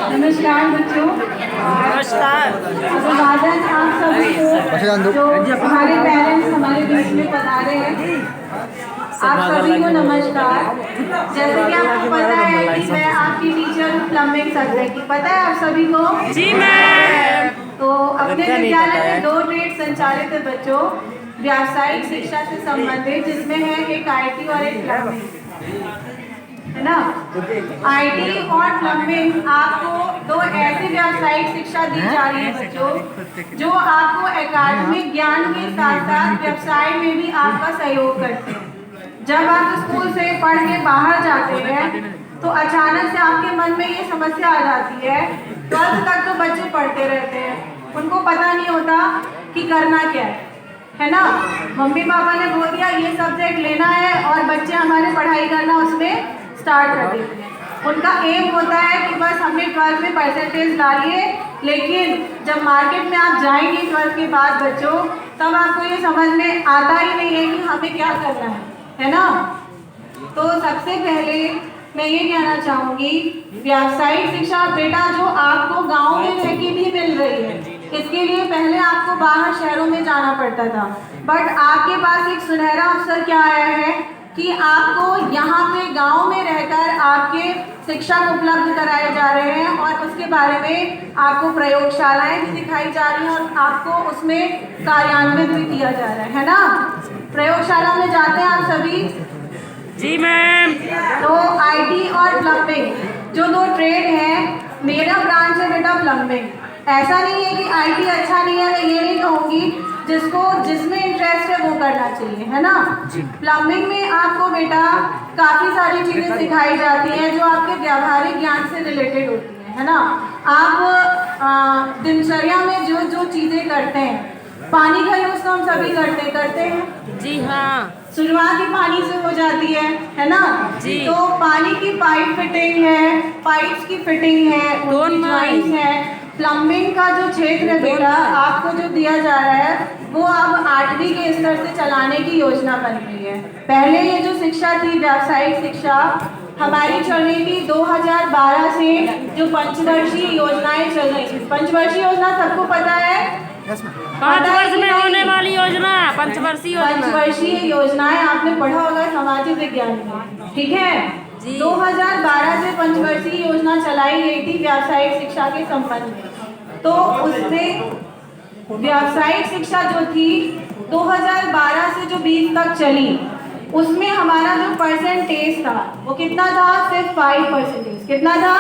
नमस्कार बच्चों। नमस्कार। अभिवादन आप सभी को जो हमारे पेरेंट्स हमारे बीच में पधारे हैं, आप सभी को नमस्कार। जैसे कि आपको पता है कि मैं आपकी टीचर हूँ प्लम्बिंग सब्जेक्ट की, पता है आप सभी को? जी मैम। तो अपने विद्यालय में 2 ट्रेड संचालित है बच्चों, व्यावसायिक शिक्षा से संबंधित, जिसमें है एक आईटी और एक प्लम्बिंग, है ना। आईटी और प्लम्बिंग आपको 2 ऐसी व्यावसायिक शिक्षा दी जा रही है बच्चों, जो आपको एकेडमिक ज्ञान के साथ साथ व्यवसाय में भी आपका सहयोग करते हैं। जब आप स्कूल से पढ़ के बाहर जाते हैं तो अचानक से आपके मन में ये समस्या आ जाती है। 12th तक तो बच्चे पढ़ते रहते हैं, उनको पता नहीं होता कि करना क्या है ना। मम्मी पापा ने बोल दिया ये सब्जेक्ट लेना है और बच्चे हमारे पढ़ाई करना उसमें स्टार्ट कर देते हैं। उनका एम होता है कि बस हमने 12th में परसेंटेज ला लिए, लेकिन जब मार्केट में आप जाएंगे 12th के बाद बच्चों, तब आपको ये समझ में आता ही नहीं है कि हमें क्या करना है ना। तो सबसे पहले मैं ये कहना चाहूँगी, व्यावसायिक शिक्षा बेटा जो आपको गांव में रह के भी मिल रही है, इसके लिए पहले आपको बाहर शहरों में जाना पड़ता था, बट आपके पास एक सुनहरा अवसर क्या आया है कि आपको यहाँ पे गांव में रहकर आपके शिक्षा उपलब्ध कराए जा रहे हैं और उसके बारे में आपको प्रयोगशालाएं भी दिखाई जा रही हैं और आपको उसमें कार्यान्वित भी किया जा रहा है ना। प्रयोगशाला में जाते हैं आप सभी? जी मैम। तो आईटी और प्लम्बिंग जो 2 ट्रेड हैं, मेरा ब्रांच है बेटा प्लम्बिंग। ऐसा नहीं है कि आईटी अच्छा नहीं है, मैं ये नहीं कहूँगी, जिसमें इंटरेस्ट है वो करना चाहिए, है ना। प्लम्बिंग में आपको बेटा काफ़ी सारी चीज़ें सिखाई जाती हैं जो आपके व्यावहारिक ज्ञान से रिलेटेड होती हैं, है ना। आप दिनचर्या में जो जो चीज़ें करते हैं, पानी का यूज़ तो हम सभी करते हैं। जी हाँ। शुरुआत ही पानी से हो जाती है ना जी। तो पानी की पाइप फिटिंग है, पाइप्स की फिटिंग है, ज्वाइंट्स है। प्लम्बिंग का जो क्षेत्र है बेटा आपको जो दिया जा रहा है वो अब 8वीं के स्तर से चलाने की योजना बन रही है। पहले ये जो शिक्षा थी व्यावसायिक शिक्षा हमारी चल रही थी 2012 से, जो पंचवर्षीय योजनाएं चल रही थी। पंचवर्षीय योजना सबको पता है, 5 वर्ष में होने वाली योजना पंचवर्षीय योजना। पंचवर्षीय योजनाएं आपने पढ़ा होगा सामाजिक विज्ञान में, ठीक है। 2012 से पंचवर्षीय योजना चलाई गई थी व्यावसायिक शिक्षा के संबंध में। तो उसमें व्यावसायिक शिक्षा जो थी 2012 से जो 20 तक चली, उसमें हमारा जो परसेंटेज था वो कितना था? सिर्फ 5%। कितना था?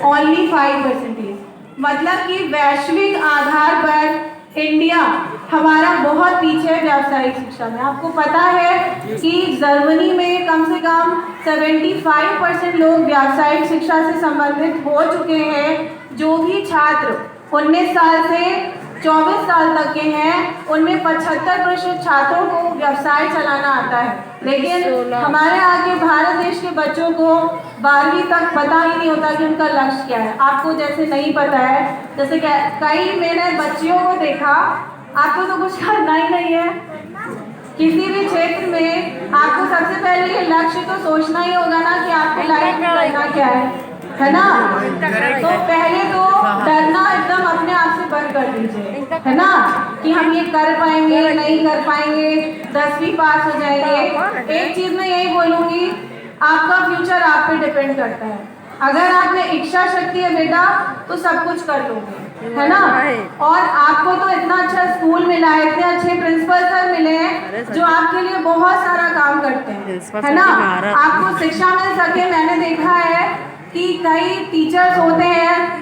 ओनली 5%। मतलब कि वैश्विक आधार पर इंडिया हमारा बहुत पीछे है व्यावसायिक शिक्षा में। आपको पता है कि जर्मनी में कम से कम 75% लोग व्यावसायिक शिक्षा से संबंधित हो चुके हैं। जो भी छात्र 19 साल से 24 साल तक के हैं, उनमें 75% छात्रों को व्यवसाय चलाना आता है, लेकिन हमारे आगे भारत देश के बच्चों को 12वीं तक पता ही नहीं होता कि उनका लक्ष्य क्या है। आपको जैसे नहीं पता है, जैसे कई मैंने बच्चियों को देखा, आपको तो कुछ करना ही नहीं है किसी भी क्षेत्र में। आपको सबसे पहले ये लक्ष्य तो सोचना ही होगा ना कि आपको लाइफ में करना क्या है ना। तो पहले तो डरना एकदम अपने आप से बंद कर दीजिए, है ना, कि हम ये कर पाएंगे नहीं कर पाएंगे, 10वीं पास हो जाएंगे। एक चीज मैं यही बोलूंगी, आपका फ्यूचर आप पे डिपेंड करता है। अगर आप में इच्छा शक्ति है बेटा तो सब कुछ कर लोगे, है ना। और आपको तो इतना अच्छा स्कूल मिला है, इतने अच्छे प्रिंसिपल सर मिले हैं जो आपके लिए बहुत सारा काम करते हैं, है ना। आपको शिक्षा मिल सके, मैंने देखा है कि कई टीचर्स होते हैं,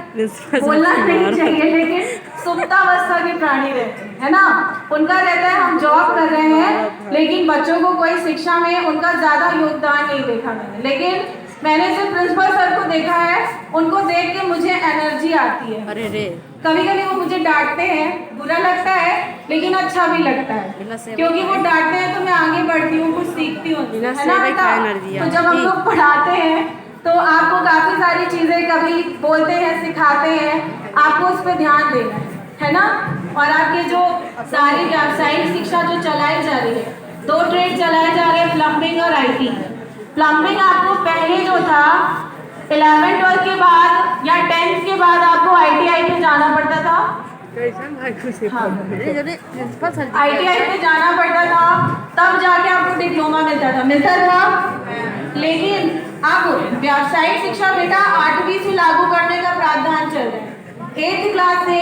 बोलना नहीं चाहिए लेकिन सुप्तावस्था के प्राणी रहते हैं, है ना। उनका रहता है हम जॉब कर रहे हैं लेकिन बच्चों को कोई शिक्षा में उनका ज्यादा योगदान नहीं देखा मैंने। लेकिन मैंने सिर्फ प्रिंसिपल सर को देखा है, उनको देख के मुझे एनर्जी आती है। अरे रे। कभी कभी वो मुझे डांटते हैं, बुरा लगता है लेकिन अच्छा भी लगता है, क्योंकि वो डांटते हैं तो मैं आगे बढ़ती हूँ, कुछ सीखती हूँ, है ना बेटा। तो जब हम लोग पढ़ाते हैं तो आपको काफ़ी सारी चीज़ें कभी बोलते हैं, सिखाते हैं, आपको उस पर ध्यान देना है ना। और आपके जो सारी व्यावसायिक शिक्षा जो चलाई जा रही है, 2 ट्रेड चलाए जा रहे हैं, प्लम्बिंग और आईटी। प्लम्बिंग आपको पहले जो था 11th 12th के बाद या में जाना पड़ता था, हाँ, ITI में जाना पड़ता था, तब जाके आपको डिप्लोमा मिलता था। लेकिन अब व्यावसायिक शिक्षा बेटा 8वीं से लागू करने का प्रावधान चल रहा है। 8th क्लास से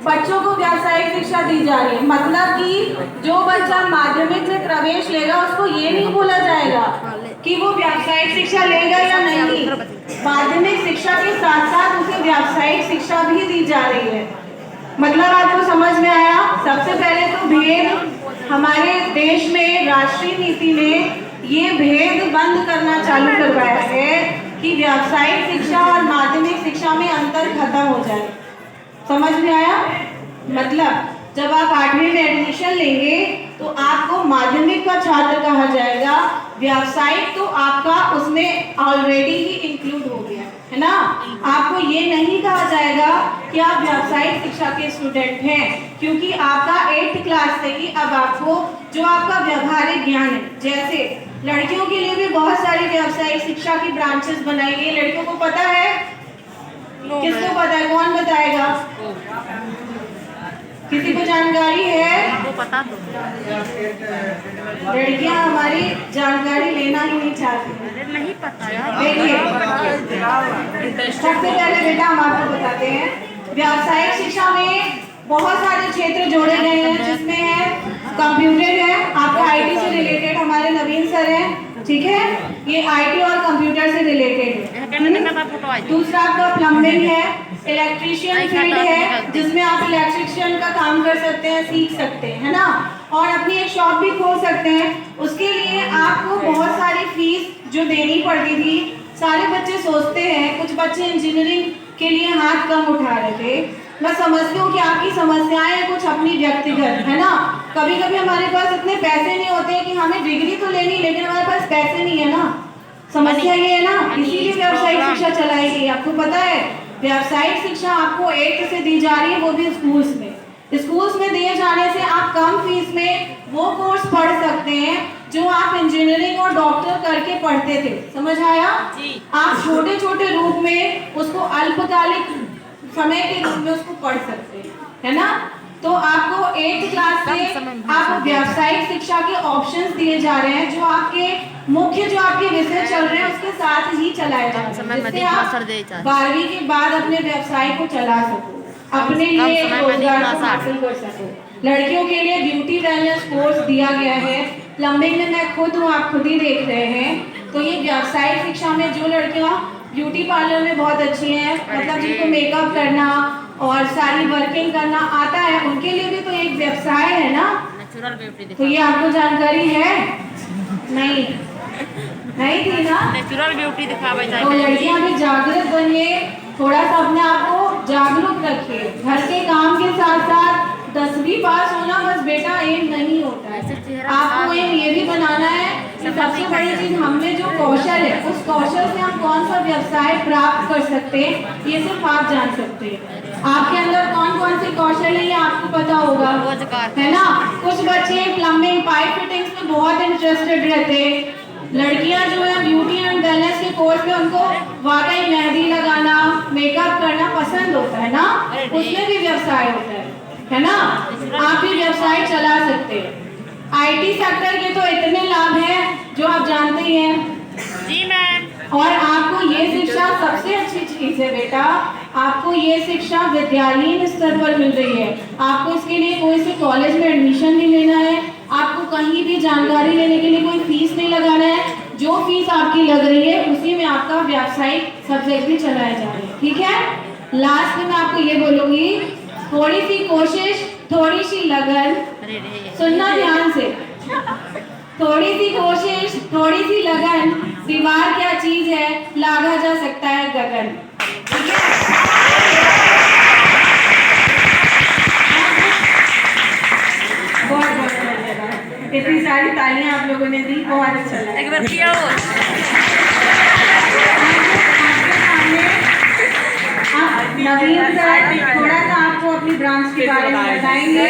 बच्चों को व्यावसायिक शिक्षा दी जा रही है। मतलब कि जो बच्चा माध्यमिक में प्रवेश लेगा उसको ये नहीं बोला जाएगा कि वो व्यावसायिक शिक्षा लेगा या नहीं, माध्यमिक शिक्षा के साथ साथ उसे व्यावसायिक शिक्षा भी दी जा रही है। मतलब आपको समझ में आया? सबसे पहले तो भेद हमारे देश में राष्ट्रीय नीति में ये भेद बंद करना चालू करवाया है कि व्यावसायिक शिक्षा और माध्यमिक शिक्षा में अंतर खत्म हो जाए। समझ में आया? मतलब जब आप 8वीं में एडमिशन लेंगे तो आपको माध्यमिक का छात्र कहा जाएगा, व्यावसायिक तो आपका उसमें ऑलरेडी ही इंक्लूड हो गया है ना। आपको ये नहीं कहा जाएगा कि आप व्यावसायिक शिक्षा के स्टूडेंट हैं, क्योंकि आपका 8th क्लास से ही अब आपको जो आपका व्यवहारिक ज्ञान है, जैसे लड़कियों के लिए भी बहुत सारी व्यावसायिक शिक्षा की ब्रांचेस बनाई गई। लड़कियों को पता है? किसको पता है? कौन बताएगा? किसी को जानकारी है? लड़कियां हमारी जानकारी लेना ही नहीं चाहती। नहीं पता देखिए, सबसे पहले बेटा हम आपको बताते हैं, व्यावसायिक शिक्षा में बहुत सारे क्षेत्र जोड़े गए हैं, जिसमें है कंप्यूटर है, आपको IT से रिलेटेड हमारे नवीन सर हैं, ठीक है, ये IT और कंप्यूटर से रिलेटेड है। दूसरा आपका प्लम्बिंग है, इलेक्ट्रीशियन फील्ड है, जिसमें आप इलेक्ट्रिशियन का काम कर सकते हैं, सीख सकते हैं, है ना, और अपनी एक शॉप भी खोल सकते हैं। उसके लिए आपको बहुत सारी फीस जो देनी पड़ती थी। सारे बच्चे सोचते हैं, कुछ बच्चे इंजीनियरिंग के लिए हाथ कम उठा रहे थे। मैं समझती हूँ कि आपकी समस्याएं कुछ अपनी व्यक्तिगत है ना। कभी कभी हमारे पास इतने पैसे नहीं होते कि हमें डिग्री तो लेनी, लेकिन हमारे पास पैसे नहीं है ना। समस्या ये है ना, इसीलिए व्यावसायिक शिक्षा चलाई गई। आपको पता है व्यावसायिक शिक्षा आपको 8th से दी जा रही है, वो भी स्कूल्स में। स्कूल्स में दिए जाने से आप कम फीस में वो कोर्स पढ़ सकते हैं जो आप इंजीनियरिंग और डॉक्टर करके पढ़ते थे। समझ आया? आप छोटे छोटे रूप में उसको अल्पकालिक समय के रूप में उसको पढ़ सकते हैं, है ना। तो आपको 8th क्लास से आप व्यावसायिक शिक्षा के ऑप्शंस दिए जा रहे हैं, जो आपके मुख्य जो आपके विषय चल रहे हैं उसके साथ ही चलाए जा रहे हैं, जिससे आप 12वीं के बाद अपने व्यवसाय को चला सको, अपने लिए रोजगार को हासिल कर सको। लड़कियों के लिए ब्यूटी वेलनेस कोर्स दिया गया है। प्लम्बिंग में मैं खुद हूँ, आप खुद ही देख रहे हैं। तो ये व्यावसायिक शिक्षा में जो लड़कियाँ ब्यूटी पार्लर में बहुत अच्छी हैं, मतलब जिनको मेकअप करना और सारी वर्किंग करना आता है, उनके लिए भी तो एक व्यवसाय है ना। तो ये आपको जानकारी है? नहीं थी ना। नेचुरल ब्यूटी दिखावे तो लड़कियां भी जागरूक बनिए, थोड़ा सा अपने आप को जागरूक रखिए। घर के काम के साथ साथ 10वीं पास होना बस बेटा एम नहीं होता है। आपको एम ये भी बनाना है कि सबसे बड़ी चीज हमें जो कौशल है, उस कौशल से हम कौन सा व्यवसाय प्राप्त कर सकते हैं, ये सिर्फ आप जान सकते हैं। आपके अंदर कौन कौन से कौशल है ये आपको पता होगा, है ना। कुछ बच्चे प्लम्बिंग पाइप फिटिंग्स में बहुत इंटरेस्टेड रहते हैं। लड़कियां जो है ब्यूटी एंड वेलनेस के कोर्स में उनको वाकई मेहंदी लगाना, मेकअप करना पसंद होता है ना, उसमें भी व्यवसाय होता है ना। आप भी व्यवसाय चला सकते हैं। IT सेक्टर के तो इतने लाभ हैं जो आप जानते ही हैं। जी मैम। और आपको ये शिक्षा सबसे अच्छी चीज है बेटा, आपको ये शिक्षा विद्यालयीन स्तर पर मिल रही है। आपको इसके लिए कोई से कॉलेज में एडमिशन नहीं लेना है, आपको कहीं भी जानकारी लेने के लिए कोई फीस नहीं लगाना है। जो फीस आपकी लग रही है उसी में आपका व्यावसायिक सब्जेक्ट भी चलाया जा रहा है, ठीक है। लास्ट में मैं आपको ये बोलूंगी, थोड़ी सी कोशिश, थोड़ी सी लगन, सुनना ध्यान से, थोड़ी सी कोशिश, थोड़ी सी लगन, दीवार क्या चीज है, लागा जा सकता है गगन, ठीक है। बहुत बहुत धन्यवाद, इतनी सारी तालियां आप लोगों ने दी, बहुत अच्छा लगा। एक बार किया हो। नवीन सर थोड़ा सा आपको अपनी ब्रांच के बारे में बताएंगे।